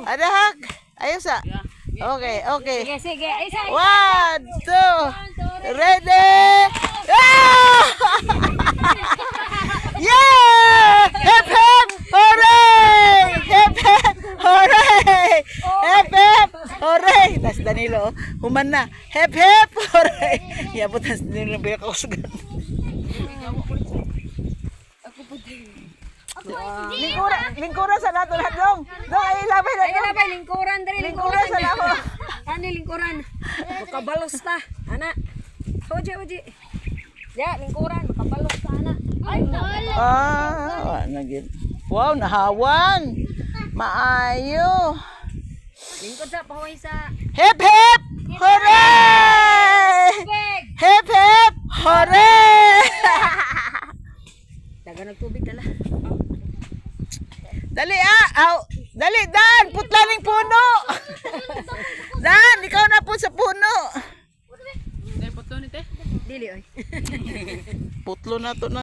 Adahak. Ayos ah. Okay, okay. Sige, sige. Isa. 1, 2, ready. Ah! Yeah! Hip hip! Hooray! Hip hip! Hooray! Hip hip! Hooray! Tas Danilo, human na. Hip hip! Hooray! Yabot tas Danilo pinakausgan. Lingkuran sa lahat lahat dong. Dong ay labay na Ay, dong. labay, lingkuran dari Lingkuran sa lahat. Ani lingkuran. Makabalos ta, ana. Oje, oje. Ya, lingkuran, makabalos ta, ana. Ay, Nagin. Wow, nahawan. Maayo. lingkod sa pahoy sa Hip hip! Hooray! tubig. Hip hip! Hooray! Dagan ng tubig dala. Dali dali Dan, putla ning puno. Dan, ikaw na po sa puno. Dili oy. Putlo na to na.